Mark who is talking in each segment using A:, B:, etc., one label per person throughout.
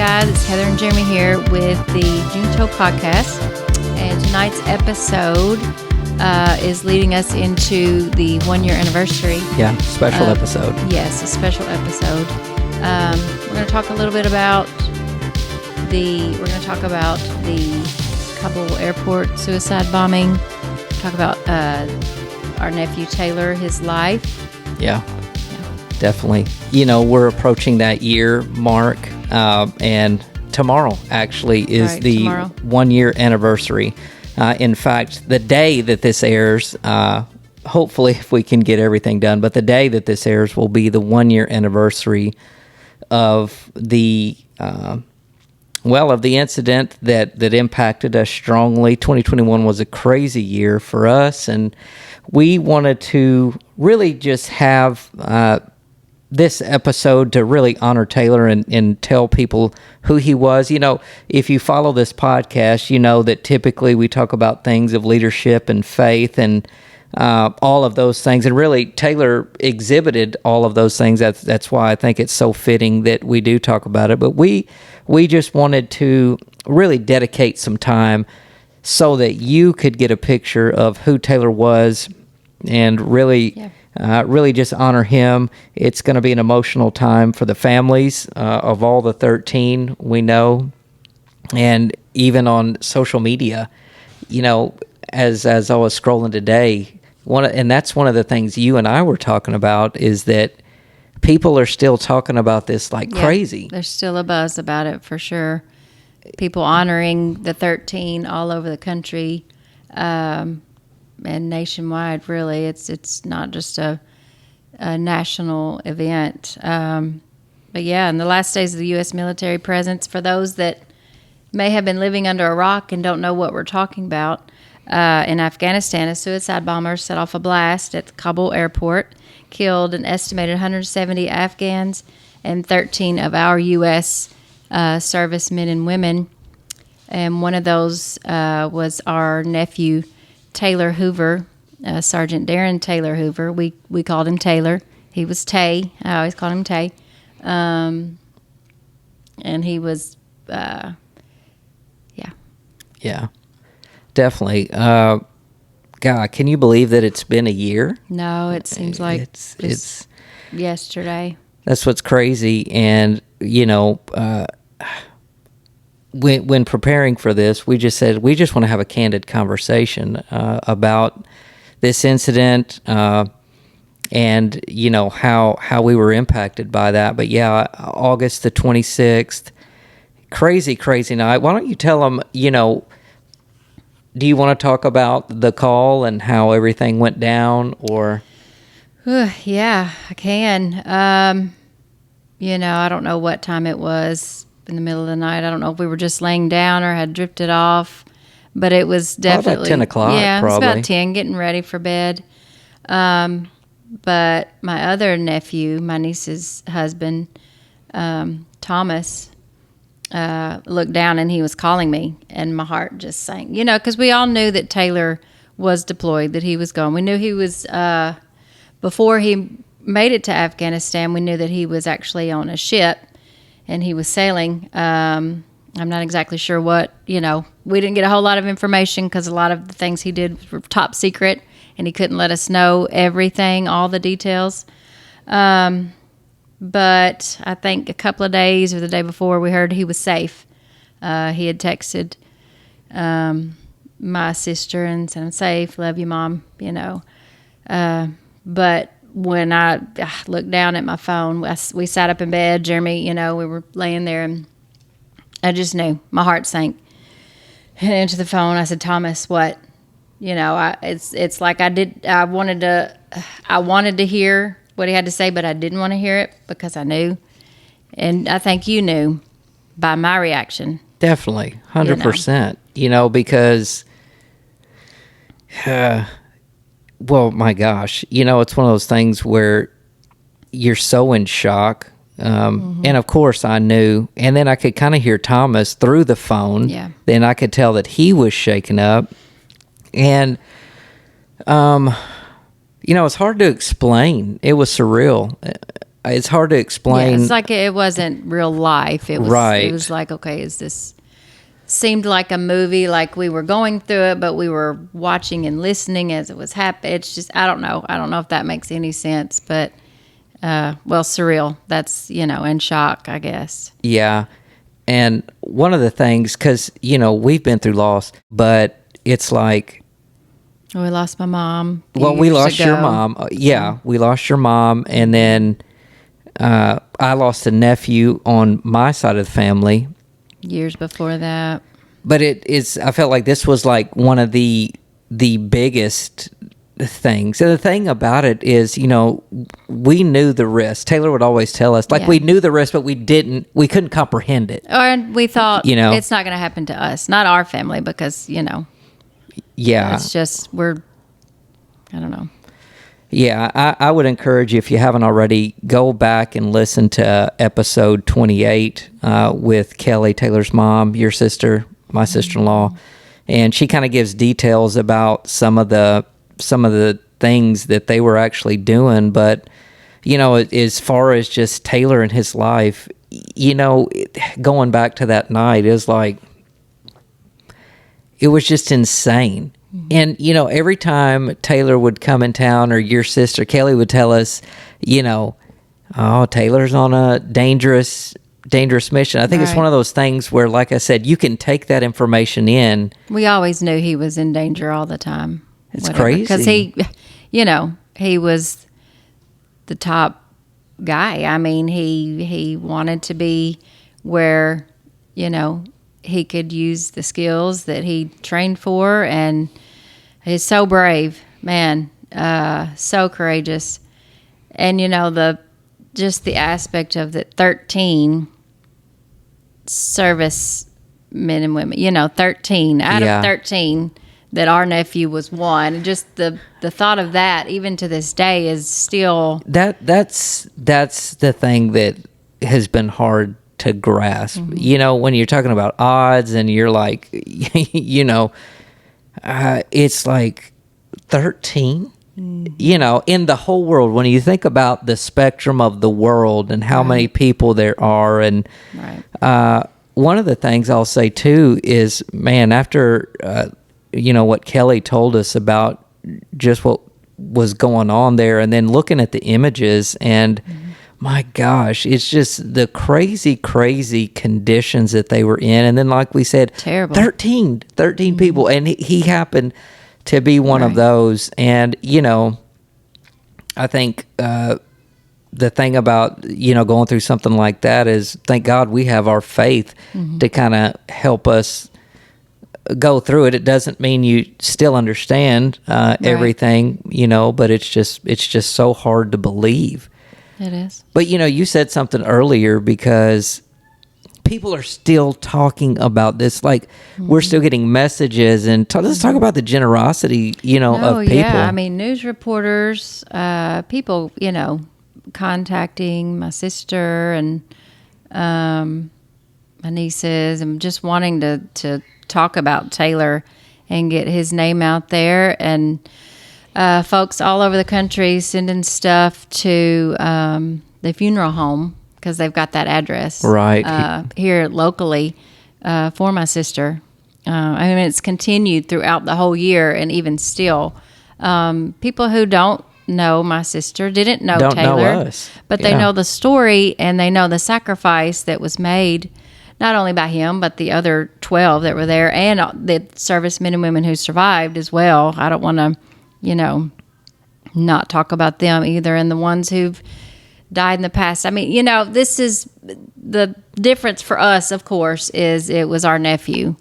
A: guys? It's Heather and Jeremy here with the Junto podcast. And tonight's episode is leading us into the 1-year anniversary.
B: Yeah, special episode.
A: Yes, a special episode. We're going to talk a little bit about the Kabul airport suicide bombing. Talk about our nephew Taylor, his life.
B: Yeah, definitely. You know, we're approaching that year mark, and tomorrow actually is the 1-year anniversary. In fact, the day that this airs, hopefully if we can get everything done, but the day that this airs will be the 1-year anniversary of the incident that impacted us strongly. 2021 was a crazy year for us, and we wanted to really just have this episode to really honor Taylor and tell people who he was. You know, if you follow this podcast, you know that typically we talk about things of leadership and faith and all of those things. And really, Taylor exhibited all of those things. That's why I think it's so fitting that we do talk about it. But we just wanted to really dedicate some time so that you could get a picture of who Taylor was and really just honor him. It's going to be an emotional time for the families of all the 13 we know. And even on social media, you know, as I was scrolling today, and that's one of the things you and I were talking about, is that people are still talking about this like crazy.
A: There's still a buzz about it for sure. People honoring the 13 all over the country, and nationwide. Really, it's not just a national event. But yeah, in the last days of the U.S. military presence, for those that may have been living under a rock and don't know what we're talking about, in Afghanistan, a suicide bomber set off a blast at the Kabul airport, killed an estimated 170 Afghans and 13 of our U.S. Servicemen and women. And one of those was our nephew, Taylor Hoover, Sergeant Darren Taylor Hoover. We called him Taylor. He was Tay. I always called him Tay. And he was,
B: Yeah, definitely. God, can you believe that it's been a year?
A: No, it seems like it's yesterday.
B: That's what's crazy. And, you know, when preparing for this, we just said we just want to have a candid conversation about this incident and, you know, how we were impacted by that. But, yeah, August the 26th, crazy night. Why don't you tell them, you know, do you want to talk about the call and how everything went down, or?
A: Yeah, I can. You know, I don't know what time it was in the middle of the night. I don't know if we were just laying down or had drifted off, but it was definitely
B: about 10 o'clock.
A: Yeah,
B: probably.
A: It was about 10, getting ready for bed. But my other nephew, my niece's husband, Thomas, looked down and he was calling me, and my heart just sank. You know, because we all knew that Taylor was deployed, that he was gone. We knew he was, before he made it to Afghanistan, we knew that he was actually on a ship and he was sailing. I'm not exactly sure what, you know, we didn't get a whole lot of information because a lot of the things he did were top secret and he couldn't let us know everything, all the details. But I think a couple of days or the day before, we heard he was safe. He had texted my sister and said, "I'm safe, love you, Mom," you know. But when I looked down at my phone, we sat up in bed, Jeremy, you know, we were laying there, and I just knew. My heart sank. And into the phone, I said, "Thomas, what?" You know, it's like I wanted to hear what he had to say, but I didn't want to hear it because I knew. And I think you knew by my reaction.
B: Definitely, 100%. You know, because, well, my gosh, you know, it's one of those things where you're so in shock. And of course I knew, and then I could kind of hear Thomas through the phone.
A: Yeah.
B: Then I could tell that he was shaken up. And, you know, it's hard to explain. It was surreal. it's hard to explain.
A: Yeah, it's like it wasn't real life. It was
B: Right.
A: It was like, okay, is this seemed like a movie, like we were going through it, but we were watching and listening as it was happening. It's just, I don't know if that makes any sense, but well, surreal. That's, in shock, I guess.
B: Yeah. And one of the things, because, we've been through loss, but it's like,
A: We lost my mom.
B: we lost your mom. We lost your mom. And then I lost a nephew on my side of the family.
A: Years before that.
B: But I felt like this was like one of the biggest things. And the thing about it is, we knew the risk. Taylor would always tell us, we knew the risk, but we couldn't comprehend it.
A: And we thought, it's not going to happen to us, not our family, because,
B: Yeah.
A: it's just, I don't know.
B: Yeah, I would encourage you, if you haven't already, go back and listen to episode 28 with Kelly, Taylor's mom, your sister, my sister-in-law, and she kind of gives details about some of the things that they were actually doing. But as far as just Taylor and his life, going back to that night is like, it was just insane. And, every time Taylor would come in town, or your sister, Kelly, would tell us, Taylor's on a dangerous mission. I think it's one of those things where, like I said, you can take that information in.
A: We always knew he was in danger all the time.
B: It's crazy.
A: Because he was the top guy. I mean, he wanted to be where, he could use the skills that he trained for, and he's so brave, man, so courageous. And the aspect of the 13 service men and women, 13 out of 13, that our nephew was one. And just the thought of that, even to this day, is still
B: that's the thing that has been hard to grasp. When you're talking about odds, and you're like, it's like 13, in the whole world. When you think about the spectrum of the world and how many people there are, and one of the things I'll say too is, man, after what Kelly told us about just what was going on there, and then looking at the images, and my gosh, it's just the crazy conditions that they were in. And then, like we said,
A: terrible.
B: 13 people. And he happened to be one of those. And, I think the thing about, going through something like that is, thank God we have our faith to kind of help us go through it. It doesn't mean you still understand everything, but it's just so hard to believe.
A: It is.
B: But, you said something earlier, because people are still talking about this. Like, we're still getting messages, and let's talk about the generosity, of people.
A: Yeah, I mean, news reporters, people, contacting my sister and my nieces, and just wanting to talk about Taylor and get his name out there. And folks all over the country sending stuff to the funeral home, because they've got that address here locally for my sister. I mean, it's continued throughout the whole year, and even still, people who don't know my sister, didn't know Taylor,
B: know us.
A: But they know the story, and they know the sacrifice that was made, not only by him, but the other 12 that were there, and the servicemen and women who survived as well. I don't want to not talk about them either, and the ones who've died in the past. I mean, this is the difference for us, of course, is it was our nephew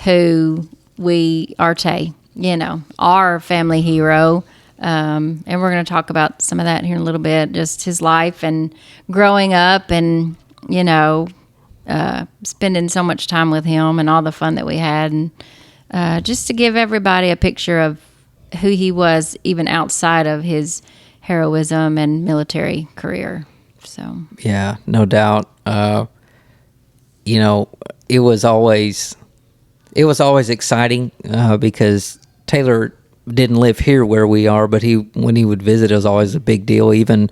A: who Tay, our family hero. And we're going to talk about some of that here in a little bit, just his life and growing up, and, spending so much time with him, and all the fun that we had, and just to give everybody a picture of who he was, even outside of his heroism and military career. So
B: yeah, no doubt. It was always exciting because Taylor didn't live here where we are, but when he would visit, it was always a big deal. Even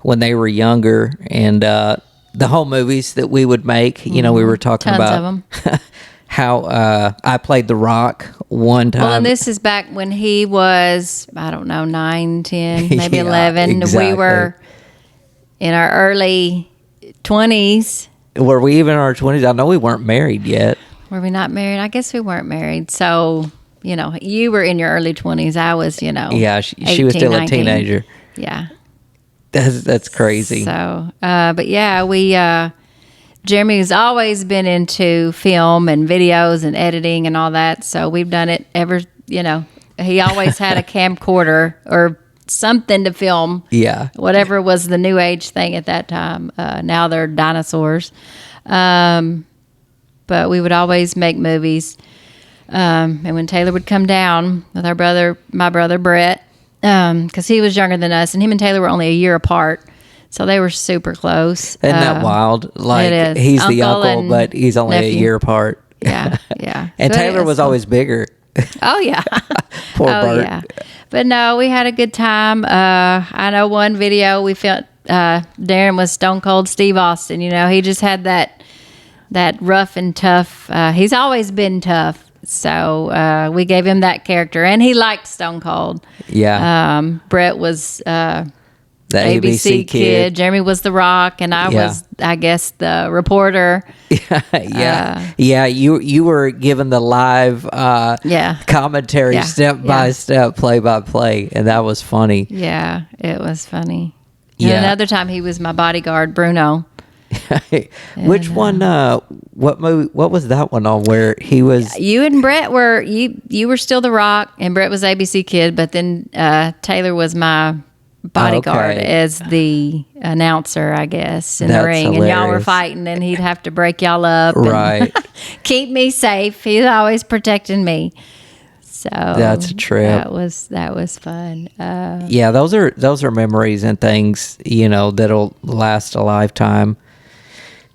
B: when they were younger, and the home movies that we would make. We were talking
A: Tons
B: about
A: of them.
B: how I played The Rock one time.
A: Well, and this is back when he was, I don't know, 9, 10, maybe
B: Yeah,
A: 11.
B: exactly.
A: We were in our early 20s.
B: Were we even in our 20s? I know we weren't married yet.
A: Were we not married? I guess we weren't married. So, you were in your early 20s. I was,
B: Yeah, she
A: 18,
B: was still
A: 19.
B: a teenager.
A: Yeah.
B: That's crazy.
A: So, but yeah, Jeremy's always been into film and videos and editing and all that. So we've done it ever, he always had a camcorder or something to film.
B: Yeah.
A: Whatever was the new age thing at that time. Now they're dinosaurs. But we would always make movies. And when Taylor would come down with my brother Brett, because he was younger than us, and him and Taylor were only a year apart. So they were super close.
B: Isn't that wild? Like,
A: it is.
B: he's the
A: Uncle
B: uncle,
A: and
B: but he's only
A: nephew.
B: a year apart.
A: Yeah, yeah.
B: And
A: But
B: Taylor
A: it's
B: was
A: fun.
B: always bigger.
A: Oh, yeah.
B: Poor
A: Oh,
B: Bert.
A: yeah. But no, we had a good time. I know one video we felt Darren was Stone Cold Steve Austin. He just had that rough and tough. He's always been tough. So we gave him that character. And he liked Stone Cold.
B: Yeah.
A: Brett was
B: The
A: ABC kid. Jeremy was The Rock. And I
B: Yeah.
A: was, I guess, the reporter.
B: Yeah. You were given the live
A: Yeah.
B: commentary,
A: Yeah.
B: step by step, play by play, and that was funny.
A: Yeah, it was funny. And
B: Yeah.
A: another time he was my bodyguard, Bruno.
B: Which one? What movie? What was that one on? Where he was?
A: You and Brett were you were still The Rock, and Brett was ABC kid, but then Taylor was my bodyguard
B: Okay.
A: as the announcer, I guess, in
B: That's
A: the ring. And y'all were
B: hilarious.
A: fighting, and he'd have to break y'all up, and
B: Right.
A: keep me safe. He's always protecting me. So
B: That's a trip.
A: That was fun.
B: Yeah, those are memories and things that'll last a lifetime.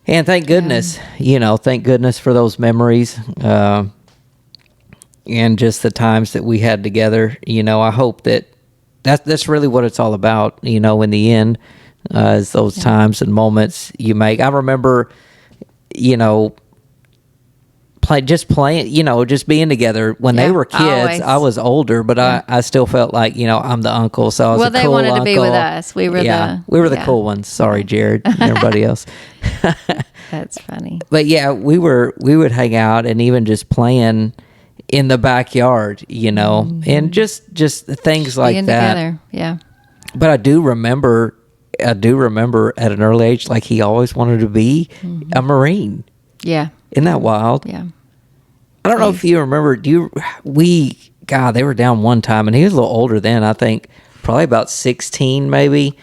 B: And thank goodness, thank goodness for those memories, and just the times that we had together. I hope that's really what it's all about. In the end, is those times and moments you make. I remember, playing, just being together when they
A: Yeah,
B: were kids.
A: always.
B: I was older, but I still felt like, I'm the uncle. So I was
A: Well,
B: a
A: they
B: cool
A: wanted to be with
B: uncle.
A: us. We were
B: we were the cool ones. Sorry, Jared, and everybody else.
A: That's funny.
B: But yeah, we would hang out and even just playing in the backyard, and just things like
A: Being
B: that.
A: together, yeah.
B: But I do remember at an early age, like he always wanted to be a Marine.
A: Yeah.
B: Isn't that wild?
A: Yeah.
B: I don't know if you remember. They were down one time, and he was a little older then. I think probably about 16, maybe.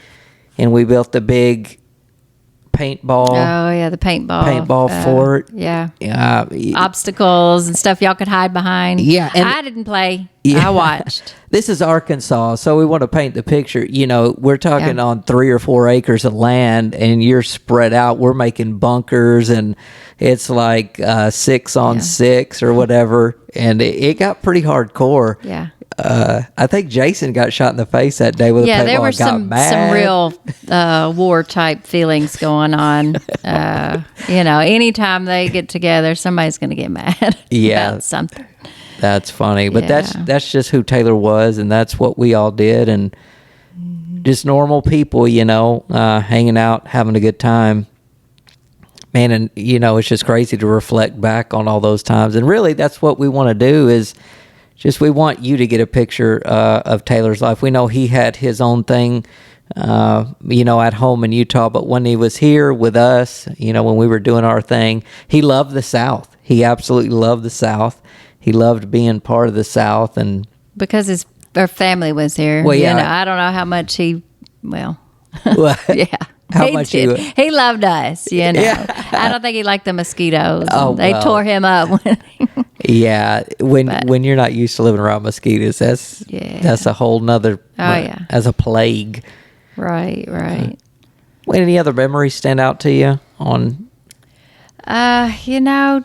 B: And we built the big paintball.
A: Oh yeah, the paintball
B: fort.
A: Yeah.
B: Uh,
A: Obstacles and stuff y'all could hide behind.
B: Yeah, and-
A: I didn't play.
B: Yeah.
A: I watched.
B: This is Arkansas, so we want to paint the picture. We're talking on 3 or 4 acres of land, and you're spread out. We're making bunkers, and it's like 6 on 6 or whatever, and it got pretty hardcore.
A: Yeah.
B: I think Jason got shot in the face that day with a paintball.
A: There were
B: and got
A: some
B: mad.
A: real war type feelings going on. Anytime they get together, somebody's going to get mad
B: Yeah.
A: about something.
B: That's funny, but
A: Yeah.
B: that's just who Taylor was, and that's what we all did, and just normal people, hanging out, having a good time. Man, and it's just crazy to reflect back on all those times, and really, that's what we want to do is just we want you to get a picture of Taylor's life. We know he had his own thing, at home in Utah, but when he was here with us, when we were doing our thing, he loved the South. He absolutely loved the South. He loved being part of the South, and
A: Because our family was here.
B: Well, yeah.
A: I don't know how much he, well,
B: Well,
A: yeah.
B: How
A: he
B: much
A: did.
B: you-
A: He loved us,
B: Yeah.
A: I don't think he liked the mosquitoes.
B: Oh,
A: They
B: well.
A: tore him up.
B: yeah, when you're not used to living around mosquitoes, that's a whole nother.
A: yeah.
B: As a plague.
A: Right.
B: Well, any other memories stand out to you on?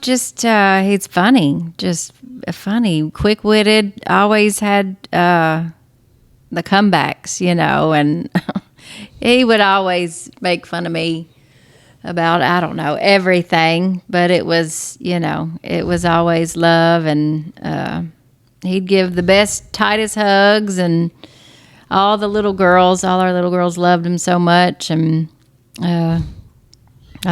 A: Just he's funny, just funny, quick-witted. Always had the comebacks, and he would always make fun of me about, I don't know, everything, but it was, it was always love, and he'd give the best, tightest hugs, and all our little girls loved him so much, and I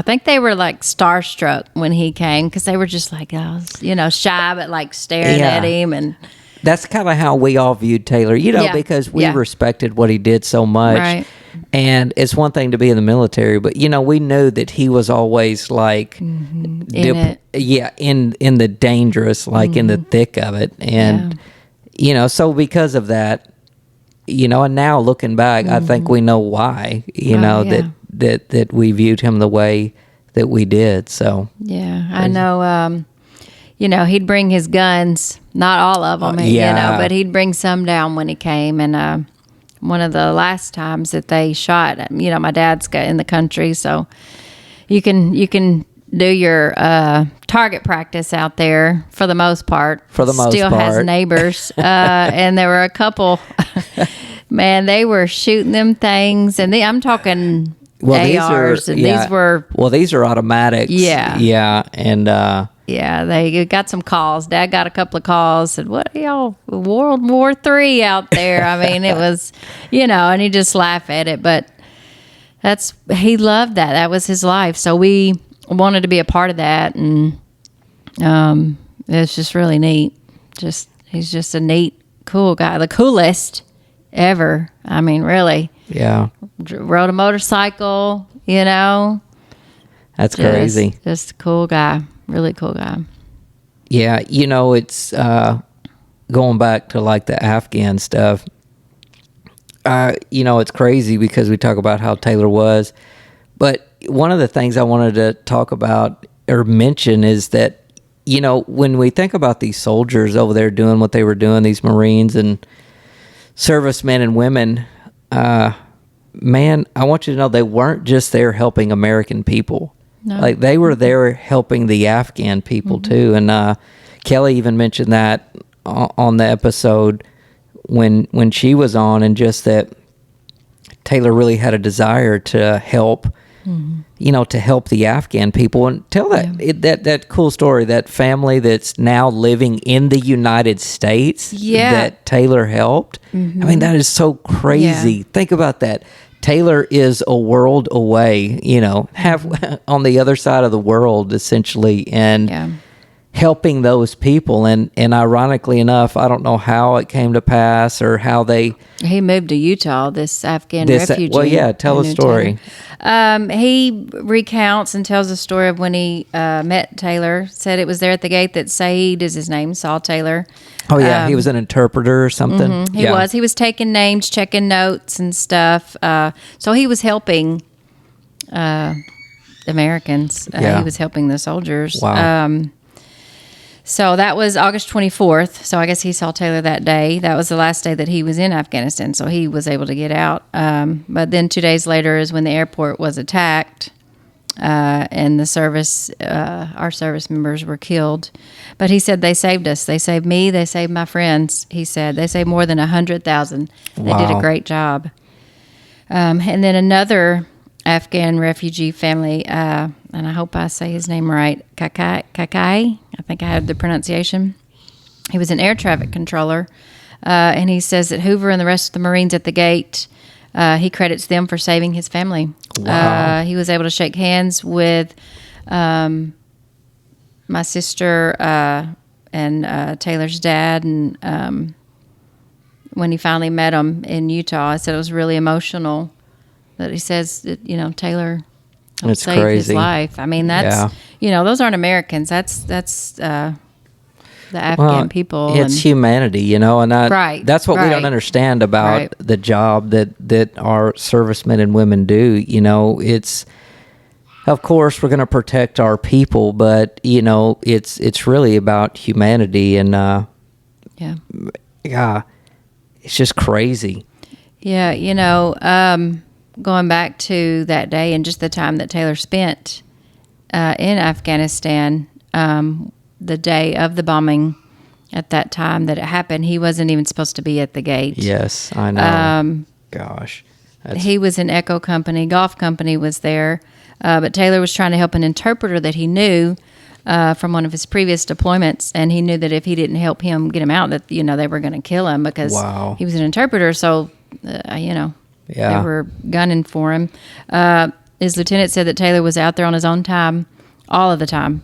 A: think they were like starstruck when he came, because they were just like, shy, but like staring at him. And
B: that's kind of how we all viewed Taylor, because we respected what he did so much.
A: Right.
B: And it's one thing to be in the military, but we knew that he was always like,
A: in the
B: dangerous, like in the thick of it. And, so because of that, and now looking back, I think we know why, that we viewed him the way that we did. So
A: I know. He'd bring his guns, not all of them, but he'd bring some down when he came. And one of the last times that they shot, my dad's got in the country, so you can do your target practice out there for the most part. Still has neighbors, and there were a couple. Man, they were shooting them things, and thI'm talking ARs, these were.
B: Well, these are automatics. Yeah, and.
A: They got some calls. Dad got a couple of calls. Said, "What are y'all, World War III out there?" I mean, it was, and he just laughed at it. But he loved that. That was his life. So we wanted to be a part of that, and it's just really neat. He's just a neat, cool guy, the coolest ever. I mean, really.
B: Yeah.
A: Rode a motorcycle.
B: That's crazy.
A: Just a cool guy. Really cool guy.
B: Yeah, it's going back to like the Afghan stuff. It's crazy because we talk about how Taylor was, but one of the things I wanted to talk about or mention is that, when we think about these soldiers over there doing what they were doing, these Marines and servicemen and women, man, I want you to know they weren't just there helping American people. No. Like they were there helping the Afghan people too, and Kelly even mentioned that on the episode when she was on, and just that Taylor really had a desire to help, to help the Afghan people, and tell that cool story, that family that's now living in the United States that Taylor helped. I mean, that is so crazy. Yeah. Think about that. Taylor is a world away, have on the other side of the world, essentially, and helping those people. And ironically enough, I don't know how it came to pass or how he
A: moved to Utah, this Afghan refugee.
B: Well, yeah, tell the story.
A: He recounts and tells the story of when he met Taylor. Said it was there at the gate that Saeed is his name, Saul Taylor.
B: Oh, yeah, he was an interpreter or something.
A: He was. He was taking names, checking notes and stuff. So he was helping Americans. He was helping the soldiers.
B: Wow.
A: So that was August 24th. So I guess he saw Taylor that day. That was the last day that he was in Afghanistan. So he was able to get out. But then 2 days later is when the airport was attacked. And our service members were killed. But he said they saved us. They saved me. They saved my friends. He said they saved more than 100,000. They did a great job. And then another Afghan refugee family, and I hope I say his name right, Kakai. I think I had the pronunciation. He was an air traffic controller. And he says that Hoover and the rest of the Marines at the gate, he credits them for saving his family.
B: Wow.
A: He was able to shake hands with my sister and Taylor's dad. And when he finally met him in Utah, I said it was really emotional that he says that, Taylor helped save his life. I mean, that's, those aren't Americans. That's the Afghan people.
B: It's humanity, and that's what we don't understand about the job that our servicemen and women do. It's, of course, we're going to protect our people, but it's really about humanity, and it's just crazy.
A: Yeah, going back to that day and just the time that Taylor spent in Afghanistan. The day of the bombing, at that time that it happened, he wasn't even supposed to be at the gate.
B: Yes, I know. Gosh.
A: He was in Echo Company. Golf Company was there. But Taylor was trying to help an interpreter that he knew from one of his previous deployments. And he knew that if he didn't help him get him out, that, they were going to kill him because he was an interpreter. So, they were gunning for him. His lieutenant said that Taylor was out there on his own time all of the time.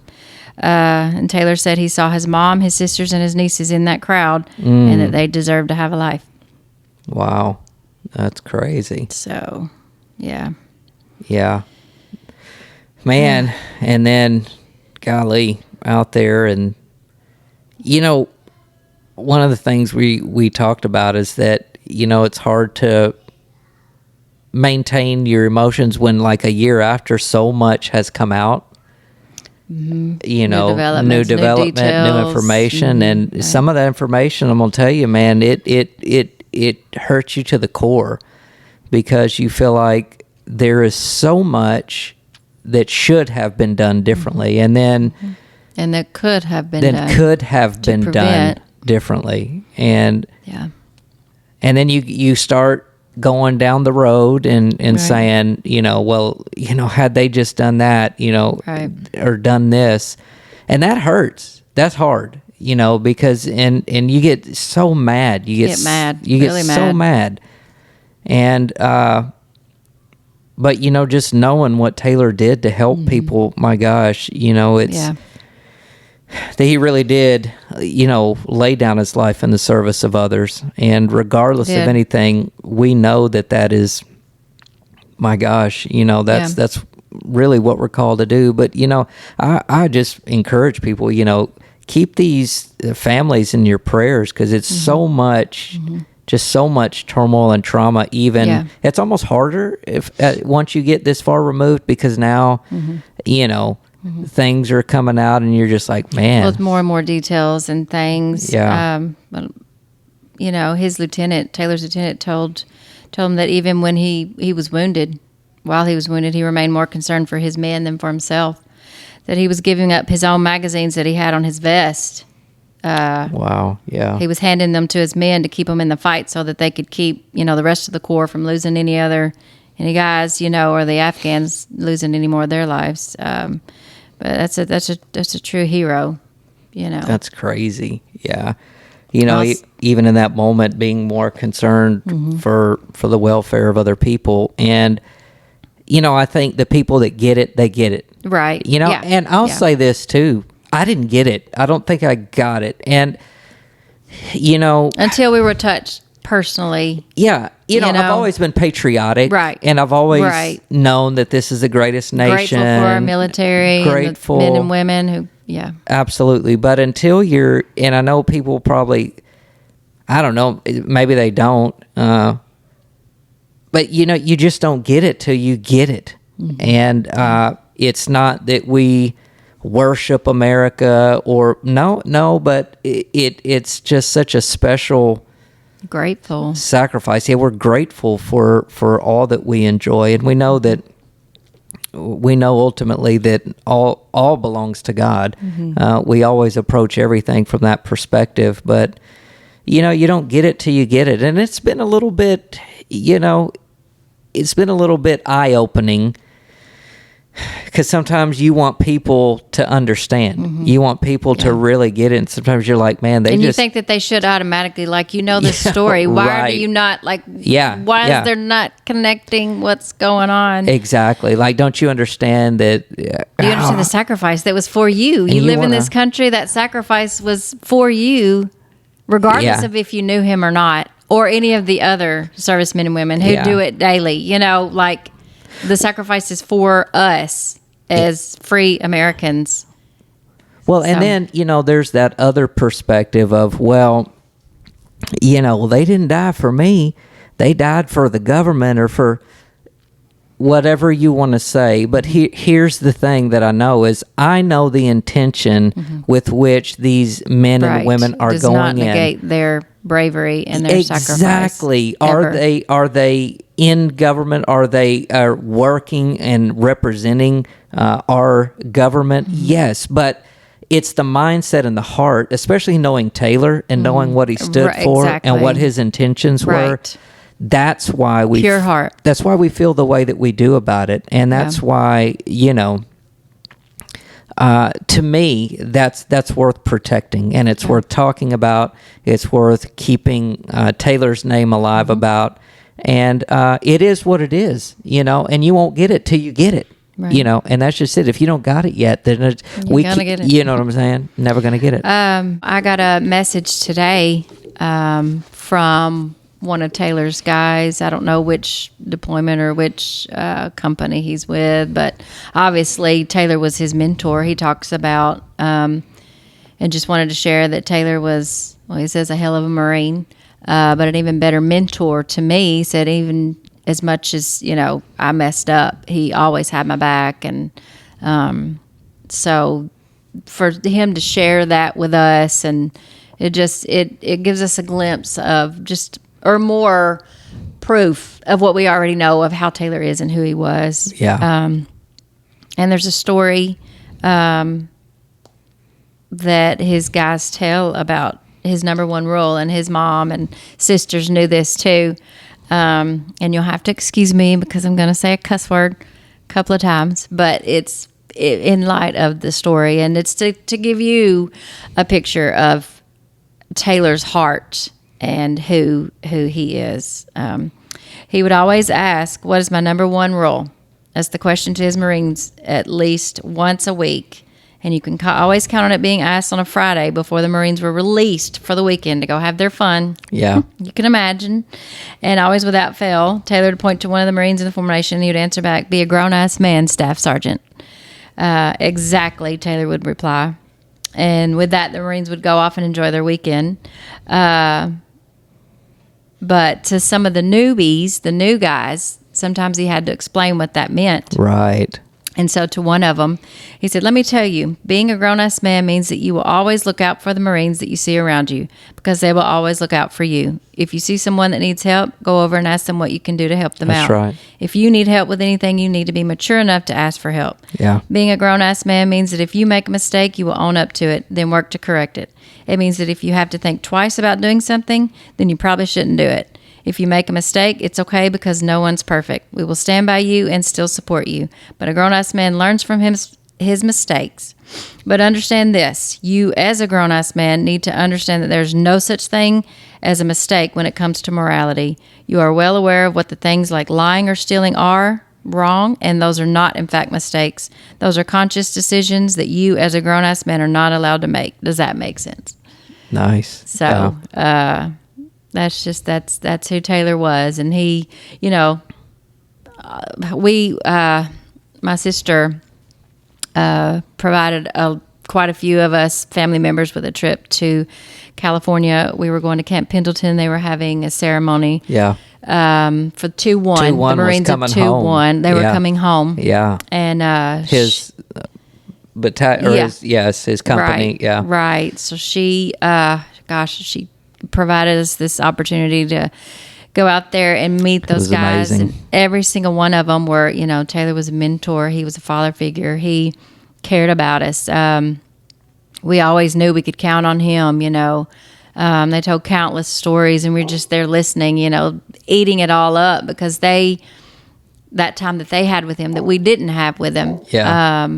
A: And Taylor said he saw his mom, his sisters, and his nieces in that crowd and that they deserved to have a life.
B: Wow. That's crazy.
A: So, yeah.
B: Yeah. Man, and then, golly, out there. And, one of the things we talked about is that, it's hard to maintain your emotions when, like, a year after so much has come out.
A: Mm-hmm.
B: New development, new information. And some of that information, I'm going to tell you, man, it hurts you to the core because you feel like there is so much that should have been done differently, and
A: that could have been
B: done differently, and then you start going down the road and saying, had they just done that, or done this, and that hurts. That's hard, because and you get so mad. You get mad. You really get so mad, and but just knowing what Taylor did to help people, my gosh, it's that he really did, lay down his life in the service of others. And regardless of anything, we know that is, my gosh, that's really what we're called to do. But, I just encourage people, keep these families in your prayers because it's so much, just so much turmoil and trauma. Even it's almost harder if once you get this far removed because now, things are coming out and you're just like, man.
A: With more and more details and things.
B: Yeah.
A: His lieutenant, Taylor's lieutenant, told him that even when he was wounded, while he was wounded, he remained more concerned for his men than for himself. That he was giving up his own magazines that he had on his vest.
B: Wow. Yeah.
A: He was handing them to his men to keep them in the fight so that they could keep, the rest of the Corps from losing any guys, or the Afghans losing any more of their lives. But that's a true hero,
B: That's crazy. Yeah. Even in that moment, being more concerned for the welfare of other people. And, I think the people that get it, they get it.
A: Right.
B: And I'll say this too. I didn't get it. I don't think I got it. And,
A: until we were touched personally.
B: Yeah. I've always been patriotic.
A: Right.
B: And I've always known that this is the greatest nation.
A: Grateful for our military.
B: Grateful.
A: And the men and women who,
B: Absolutely. But until and I know people probably, I don't know, maybe they don't. But, you just don't get it till you get it. Mm-hmm. And it's not that we worship America or no, but it's just such a special
A: grateful
B: sacrifice. Yeah, we're grateful for all that we enjoy, and we know ultimately that all belongs to God. Mm-hmm. We always approach everything from that perspective, but you don't get it till you get it, and it's been a little bit eye-opening. Because sometimes you want people to understand. Mm-hmm. You want people to really get it. And sometimes you're like, man, you
A: think that they should automatically, this story. Why do you not, why is there not connecting what's going on?
B: Exactly. Don't you understand that?
A: Do you understand the sacrifice that was for you? You live in this country. That sacrifice was for you, regardless of if you knew him or not, or any of the other servicemen and women who do it daily. The sacrifice is for us as free Americans.
B: Well, and then, there's that other perspective of, they didn't die for me. They died for the government or for whatever you want to say. But here's the thing that I know is I know the intention with which these men and women are
A: does
B: going
A: not negate
B: in.
A: Their bravery and their sacrifice.
B: Exactly. Are they in government? Are they working and representing our government? Mm-hmm. Yes, but it's the mindset and the heart, especially knowing Taylor and knowing what he stood for and what his intentions were. that's why we
A: Pure heart.
B: That's why we feel the way that we do about it, and that's why, to me, that's worth protecting, and it's worth talking about. It's worth keeping Taylor's name alive about, and it is what it is, and you won't get it till you get it.
A: Right.
B: And that's just it. If you don't got it yet, then
A: get it.
B: You know what I'm saying? Never gonna get it.
A: I got a message today from one of Taylor's guys. I don't know which deployment or which company he's with, but obviously Taylor was his mentor. He talks about and just wanted to share that Taylor was, he says, a hell of a Marine, but an even better mentor to me. He said even as much as, I messed up, he always had my back. And so for him to share that with us, and it gives us a glimpse of or more proof of what we already know of how Taylor is and who he was.
B: Yeah.
A: And there's a story that his guys tell about his number one rule, and his mom and sisters knew this too. And you'll have to excuse me because I'm going to say a cuss word a couple of times, but it's in light of the story, and it's to give you a picture of Taylor's heart and who he is. He would always ask, "What is my number one rule?" That's the question to his Marines at least once a week. And you can always count on it being asked on a Friday before the Marines were released for the weekend to go have their fun.
B: Yeah.
A: You can imagine. And always without fail, Taylor would point to one of the Marines in the formation, and he would answer back, "Be a grown-ass man, Staff Sergeant." Exactly, Taylor would reply. And with that, the Marines would go off and enjoy their weekend. But to some of the newbies, the new guys, sometimes he had to explain what that meant.
B: Right.
A: And so to one of them, he said, "Let me tell you, being a grown-ass man means that you will always look out for the Marines that you see around you, because they will always look out for you. If you see someone that needs help, go over and ask them what you can do to help them out.
B: That's right.
A: If you need help with anything, you need to be mature enough to ask for help.
B: Yeah.
A: Being a grown-ass man means that if you make a mistake, you will own up to it, then work to correct it. It means that if you have to think twice about doing something, then you probably shouldn't do it. If you make a mistake, it's okay because no one's perfect. We will stand by you and still support you. But a grown-ass man learns from his mistakes. But understand this, you as a grown-ass man need to understand that there's no such thing as a mistake when it comes to morality. You are well aware of what the things like lying or stealing are wrong, and those are not, in fact, mistakes. Those are conscious decisions that you as a grown-ass man are not allowed to make. Does that make sense?"
B: Nice.
A: So, that's who Taylor was. And he, my sister provided quite a few of us family members with a trip to California. We were going to Camp Pendleton. They were having a ceremony.
B: Yeah.
A: For 2-1. The Marines of 2-1. They were coming home.
B: Yeah.
A: And
B: his his company.
A: Right,
B: yeah.
A: Right. So she she provided us this opportunity to go out there and meet those guys.
B: Amazing.
A: And every single one of them were, Taylor was a mentor. He was a father figure. He cared about us. We always knew we could count on him, They told countless stories, and we were just there listening, eating it all up, because that time that they had with him that we didn't have with him.
B: Yeah.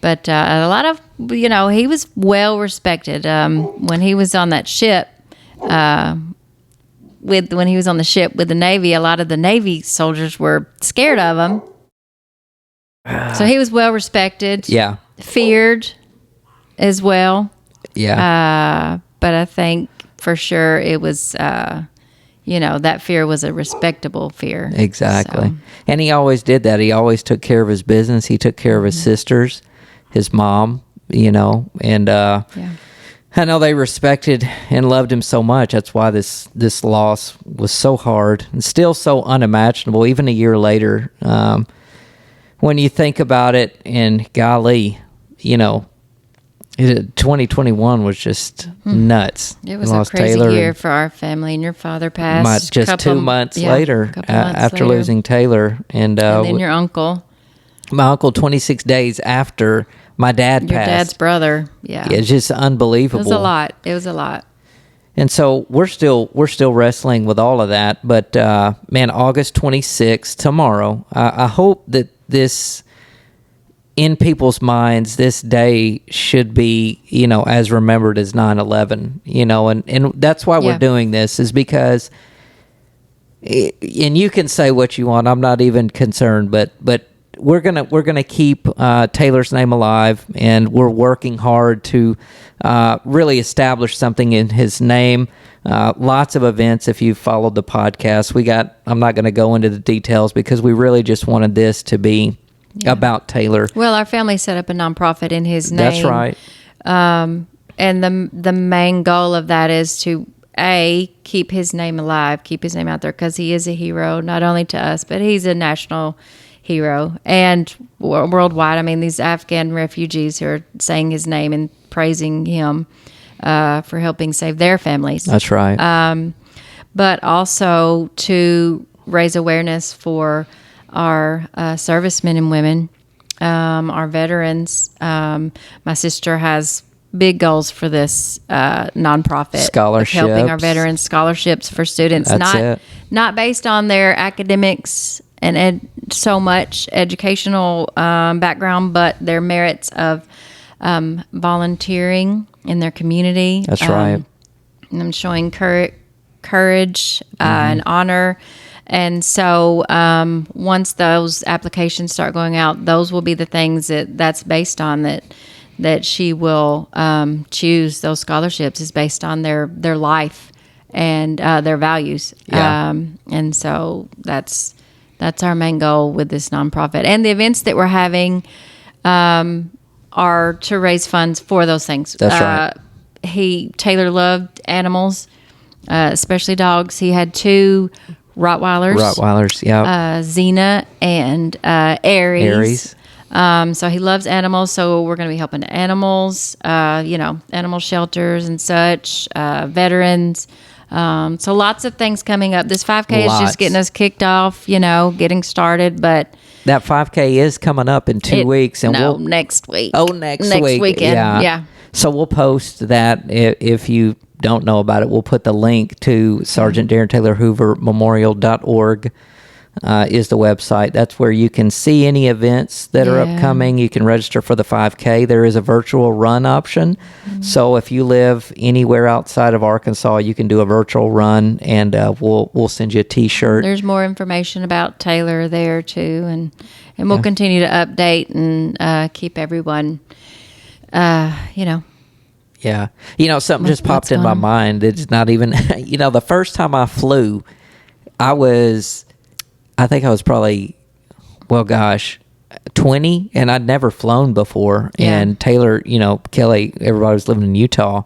A: But a lot of, he was well respected. When he was on that ship, when he was on the ship with the Navy, a lot of the Navy soldiers were scared of him. So he was well respected.
B: Yeah.
A: Feared as well.
B: Yeah.
A: But I think for sure it was, that fear was a respectable fear.
B: Exactly.
A: So.
B: And he always did that. He always took care of his business. He took care of his sisters, his mom, and I know they respected and loved him so much. That's why this loss was so hard and still so unimaginable, even a year later. When you think about it, and golly, 2021 was just nuts.
A: It was a crazy year for our family, and your father passed
B: just 2 months later after losing Taylor. And
A: then your uncle.
B: My uncle, 26 days after my dad passed.
A: Your dad's brother. Yeah.
B: It's just unbelievable.
A: It was a lot.
B: And so we're still wrestling with all of that. But man, August 26th, tomorrow, I hope that this, in people's minds, this day should be, as remembered as 9/11, and that's why we're doing this, is because, and you can say what you want, I'm not even concerned, but we're gonna keep Taylor's name alive, and we're working hard to really establish something in his name. Lots of events. If you followed the podcast, I'm not going to go into the details because we really just wanted this to be about Taylor.
A: Well, our family set up a nonprofit in his name.
B: That's right.
A: And the main goal of that is to keep his name alive, keep his name out there, because he is a hero, not only to us, but he's a national hero and worldwide. I mean, these Afghan refugees who are saying his name and praising him for helping save their families.
B: That's right.
A: But also to raise awareness for our servicemen and women, our veterans. My sister has big goals for this nonprofit.
B: Scholarships.
A: Helping our veterans, scholarships for students. Not based on their academics and so much educational background, but their merits of volunteering in their community.
B: That's right.
A: And I'm showing courage and honor. And so once those applications start going out, those will be the things that's based on, that she will choose. Those scholarships is based on their life and their values.
B: Yeah.
A: And so that's our main goal with this nonprofit. And the events that we're having are to raise funds for those things.
B: That's right.
A: Taylor loved animals, especially dogs. He had 2 Rottweilers,
B: yeah.
A: Xena and Aries.
B: Aries.
A: So he loves animals. So we're going to be helping animals, animal shelters and such, veterans. So lots of things coming up. This 5K is just getting us kicked off, getting started. But
B: that 5K is coming up in 2 weeks, and
A: next week.
B: Oh, next week.
A: Weekend. Yeah.
B: So we'll post that. If you don't know about it, we'll put the link to Sergeant Darren Taylor Hoover Memorial.org is the website. That's where you can see any events that are upcoming. You can register for the 5K. There is a virtual run option. Mm-hmm. So if you live anywhere outside of Arkansas, you can do a virtual run, and we'll send you a T-shirt.
A: There's more information about Taylor there too, and we'll continue to update and keep everyone,
B: Yeah. Something just popped in my mind. It's not even, the first time I flew, I think I was probably, 20, and I'd never flown before. Yeah. And Taylor, Kelly, everybody was living in Utah.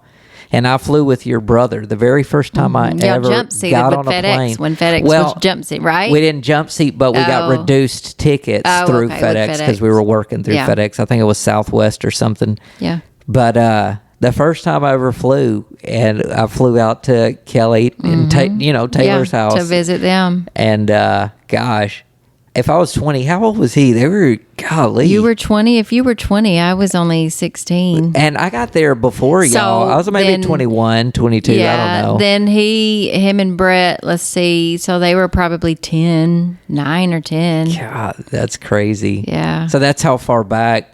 B: And I flew with your brother the very first time I ever got on a plane.
A: When FedEx was jump seat, right?
B: We didn't jump seat, but we got reduced tickets through FedEx because we were working through FedEx. I think it was Southwest or something.
A: Yeah.
B: But the first time I ever flew, and I flew out to Kelly and Taylor's house
A: to visit them.
B: And gosh, if I was 20, how old was he? They were, golly.
A: You were 20. If you were 20, I was only 16.
B: And I got there before y'all. I was maybe 21, 22. I don't know.
A: Then him and Brett, let's see. So they were probably 9 or 10.
B: God, that's crazy.
A: Yeah.
B: So that's how far back,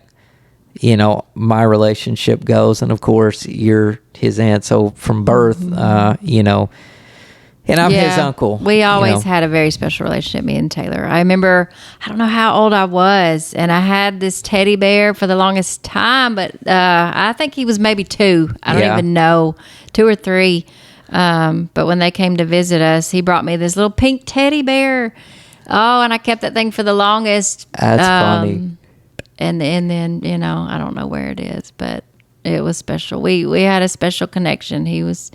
B: my relationship goes. And of course, you're his aunt. So from birth, and I'm his uncle.
A: We always had a very special relationship, me and Taylor. I remember, I don't know how old I was, and I had this teddy bear for the longest time, but I think he was maybe 2. I don't even know, 2 or 3. But when they came to visit us, he brought me this little pink teddy bear. Oh, and I kept that thing for the longest.
B: That's funny.
A: And then, I don't know where it is, but it was special. We had a special connection. He was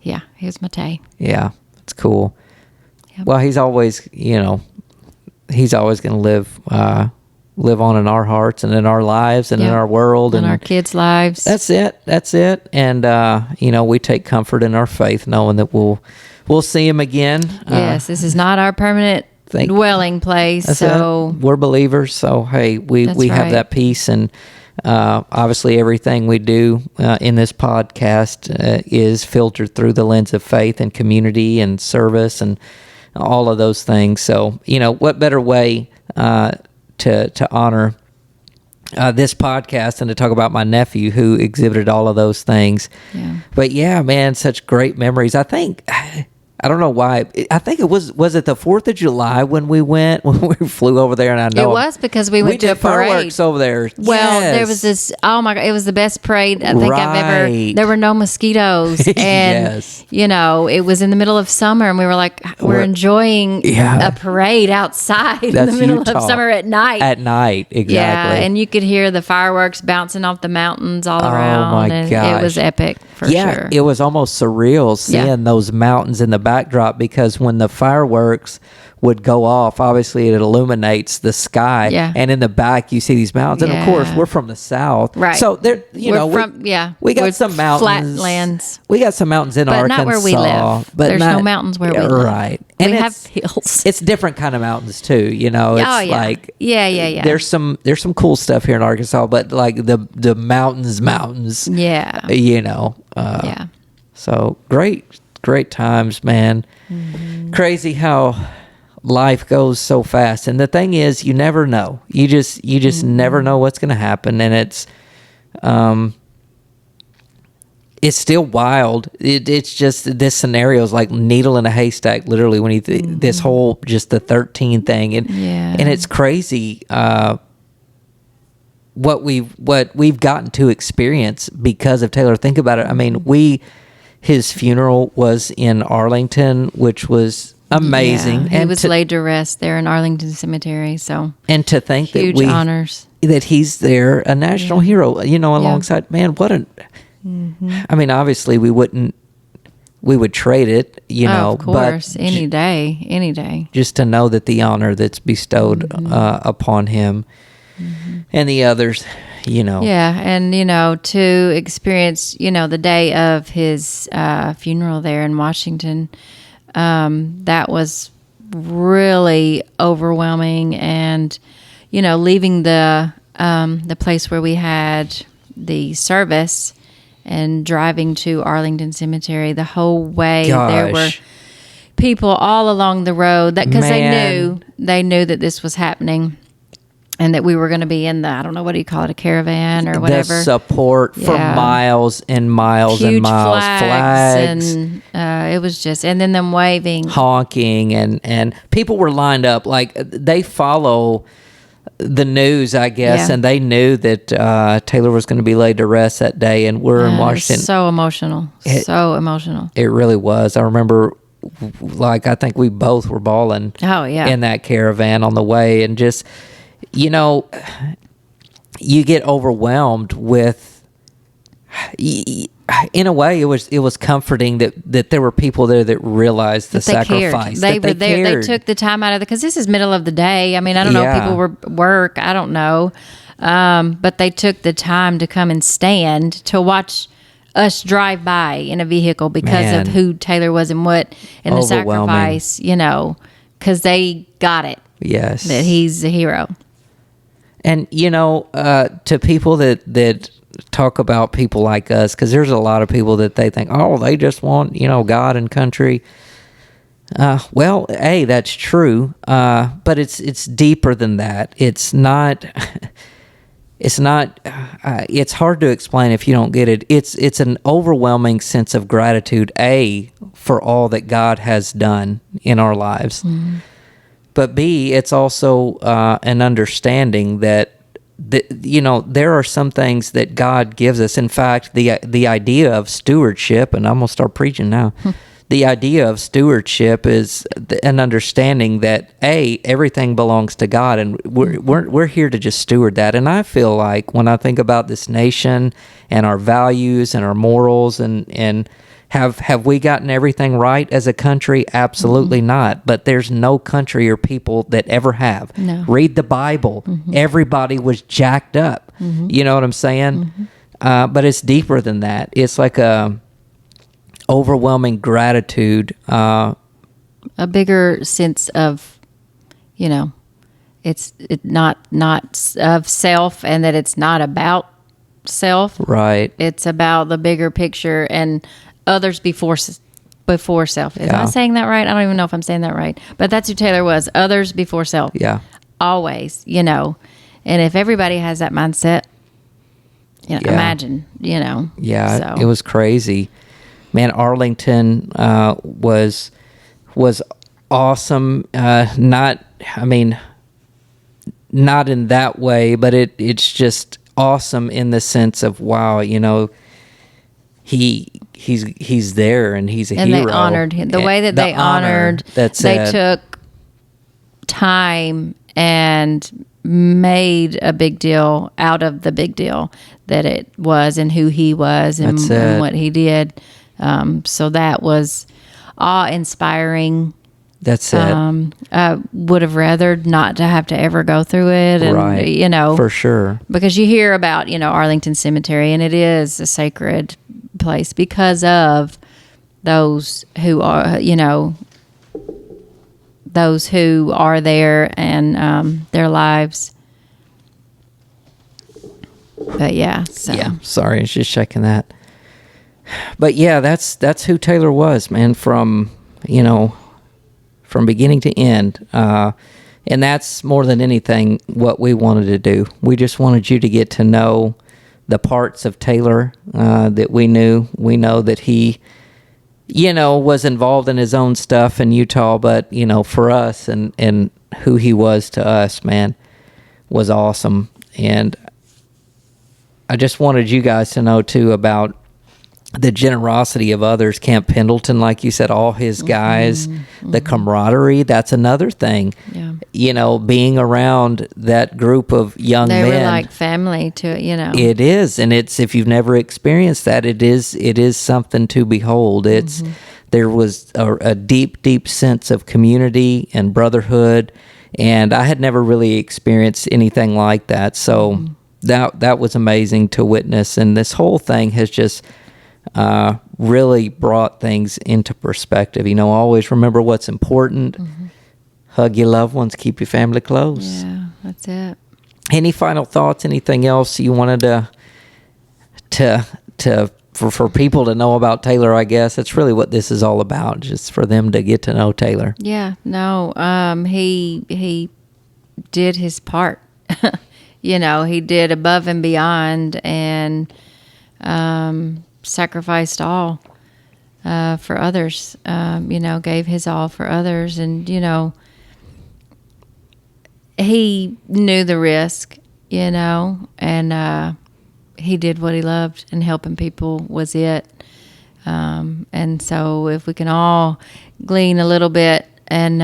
A: my Tay.
B: Yeah. It's cool. Yep. Well, he's always, he's always going to live on in our hearts and in our lives and in our world
A: and our kids' lives.
B: That's it. And we take comfort in our faith, knowing that we'll see him again.
A: Yes, this is not our permanent dwelling place. So
B: we're believers. So hey, we have that peace, and Obviously, everything we do in this podcast is filtered through the lens of faith and community and service and all of those things. So, what better way to honor this podcast than to talk about my nephew who exhibited all of those things.
A: Yeah.
B: But yeah, man, such great memories. I don't know why. I think it was it the 4th of July when we went, when we flew over there? And I know
A: it was because we went to a
B: did
A: parade.
B: Fireworks over there.
A: Well,
B: Yes.
A: there was this, oh my God, it was the best parade I think I've ever,
B: Right.
A: there were no mosquitoes. And,
B: Yes.
A: it was in the middle of summer and we were like, we're enjoying
B: Yeah.
A: a parade outside in
B: That's
A: the middle
B: Utah.
A: of summer at night.
B: At night, exactly.
A: Yeah, and you could hear the fireworks bouncing off the mountains all around.
B: my
A: and
B: gosh.
A: It was epic for sure.
B: It was almost surreal seeing
A: Yeah.
B: those mountains in the backdrop, because when the fireworks would go off, obviously it illuminates the sky.
A: Yeah.
B: And in the back, you see these mountains. And of course,
A: Yeah.
B: we're from the South.
A: Right.
B: So there,
A: we got
B: we got some mountains.
A: Flatlands.
B: We got some mountains in
A: But
B: Arkansas.
A: not where we live.
B: But
A: There's no mountains where we live.
B: Right. And
A: We have
B: it's-
A: hills.
B: It's different kind of mountains too. It's
A: Oh, yeah.
B: like
A: Yeah.
B: there's some cool stuff here in Arkansas, but like the mountains,
A: Yeah. Yeah.
B: So great times, man.
A: Mm-hmm.
B: Crazy how life goes so fast. And the thing is, you never know. You just
A: Mm-hmm.
B: never know what's going to happen. And it's still wild. It's just, this scenario is like needle in a haystack, literally, when you this whole, just the 13 thing. And,
A: Yeah.
B: and it's crazy, what we've gotten to experience because of Taylor. Think about it. I mean, his funeral was in Arlington, which was amazing.
A: Yeah, he was laid to rest there in Arlington Cemetery. So
B: and to think
A: huge honors.
B: that he's there, a national hero, alongside, man, what an, I mean, obviously we would trade it,
A: of course,
B: but
A: any day.
B: just to know that the honor that's bestowed upon him and the others,
A: Yeah, and to experience, the day of his funeral there in Washington, that was really overwhelming. And leaving the place where we had the service and driving to Arlington Cemetery, the whole way there were
B: Gosh.
A: people all along the road that because
B: Man.
A: they knew that this was happening. And that we were going to be in the, I don't know, what do you call it, a caravan or whatever.
B: The support for
A: Yeah.
B: miles and miles
A: Huge
B: and miles.
A: flags. And it was just, and then them waving.
B: Honking, and people were lined up. Like, they follow the news, I guess,
A: Yeah.
B: and they knew that Taylor was going to be laid to rest that day, and we're in
A: It was
B: Washington.
A: so emotional. So emotional.
B: It really was. I remember, like, I think we both were bawling
A: Oh, yeah.
B: in that caravan on the way, and just, you get overwhelmed with, in a way, it was comforting that there were people there that realized the
A: That they
B: sacrifice.
A: cared. They
B: that
A: were there.
B: cared.
A: They took the time out of because this is middle of the day. I mean, I don't know if
B: Yeah.
A: people were work. I don't know. But they took the time to come and stand to watch us drive by in a vehicle because
B: Man.
A: of who Taylor was and what and the
B: Overwhelming.
A: sacrifice, because they got it
B: Yes.
A: that he's a hero.
B: And to people that talk about people like us, because there's a lot of people that they think, oh, they just want God and country. Well, that's true, but it's deeper than that. It's not. It's not. It's hard to explain if you don't get it. It's an overwhelming sense of gratitude, for all that God has done in our lives. Mm-hmm. But B, it's also an understanding that there are some things that God gives us. In fact, the idea of stewardship, and I'm gonna start preaching now. The idea of stewardship is an understanding that everything belongs to God, and we're here to just steward that. And I feel like when I think about this nation and our values and our morals and have we gotten everything right as a country? Absolutely not. But there's no country or people that ever have.
A: No.
B: Read the Bible. Everybody was jacked up. You know what I'm saying? But it's deeper than that. It's like a overwhelming gratitude.
A: A bigger sense of, it's not of self, and that it's not about self.
B: Right.
A: It's about the bigger picture and others before self. Am
B: Yeah.
A: I saying that right? I don't even know if I'm saying that right. But that's who Taylor was. Others before self.
B: Yeah.
A: Always, And if everybody has that mindset,
B: Yeah.
A: imagine,
B: Yeah,
A: So.
B: it was crazy. Man, Arlington was awesome. Not in that way, but it's just awesome in the sense of, wow, he's there and he's a
A: And
B: hero.
A: they honored him. The way that they honored, they took time and made a big deal out of the big deal that it was, and who he was, and what he did. So that was awe-inspiring.
B: That's it.
A: I would have rathered not to have to ever go through it. And,
B: right. For sure.
A: Because you hear about, Arlington Cemetery, and it is a sacred place because of those who are, those who are there and their lives. But yeah, so.
B: Yeah, sorry, I was just checking that. But yeah, that's who Taylor was, man, from beginning to end. And that's more than anything what we wanted to do. We just wanted you to get to know the parts of Taylor that we knew. We know that he, was involved in his own stuff in Utah, but, for us and who he was to us, man, was awesome. And I just wanted you guys to know, too, about the generosity of others. Camp Pendleton, like you said, all his guys, the camaraderie, that's another thing.
A: Yeah.
B: Being around that group of young men.
A: They were like family to it,
B: It is, and it's, if you've never experienced that, it is something to behold. It's there was a deep, deep sense of community and brotherhood, and I had never really experienced anything like that. So that was amazing to witness, and this whole thing has just really brought things into perspective. Always remember what's important. Hug your loved ones, keep your family close.
A: Yeah, that's it.
B: Any final thoughts? Anything else you wanted for people to know about Taylor? I guess that's really what this is all about, just for them to get to know Taylor.
A: Yeah, no, he did his part. He did above and beyond, and sacrificed all for others. Gave his all for others, and he knew the risk, and he did what he loved, and helping people was it. And so if we can all glean a little bit and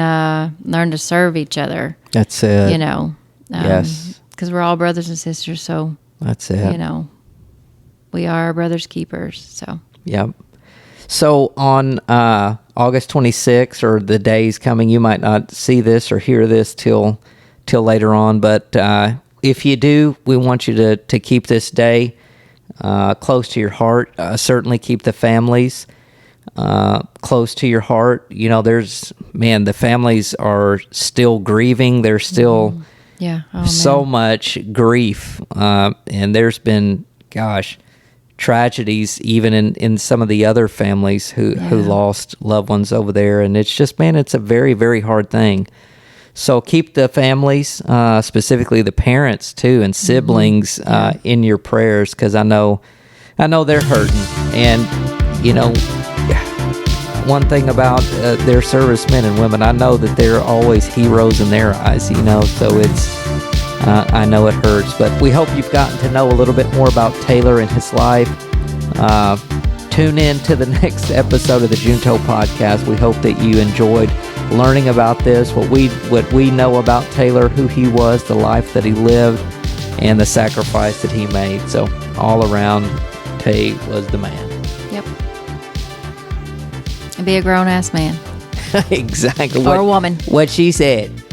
A: learn to serve each other,
B: that's it.
A: Yes, because we're all brothers and sisters. So
B: that's it.
A: We are our brother's keepers. So
B: yep. So on August 26th, or the days coming, you might not see this or hear this till later on, but if you do, we want you to keep this day close to your heart. Certainly keep the families close to your heart. The families are still grieving. There's still so much grief, and there's been, tragedies even in some of the other families who lost loved ones over there, and it's just, it's a very, very hard thing. So keep the families, specifically the parents too, and siblings in your prayers, because I know they're hurting. And one thing about their servicemen and women, I know that they're always heroes in their eyes. So it's I know it hurts, but we hope you've gotten to know a little bit more about Taylor and his life. Tune in to the next episode of the Junto podcast. We hope that you enjoyed learning about this, what we know about Taylor, who he was, the life that he lived, and the sacrifice that he made. So all around, Tay was the man.
A: Yep. And be a grown-ass man.
B: Exactly.
A: Or a woman.
B: What she said.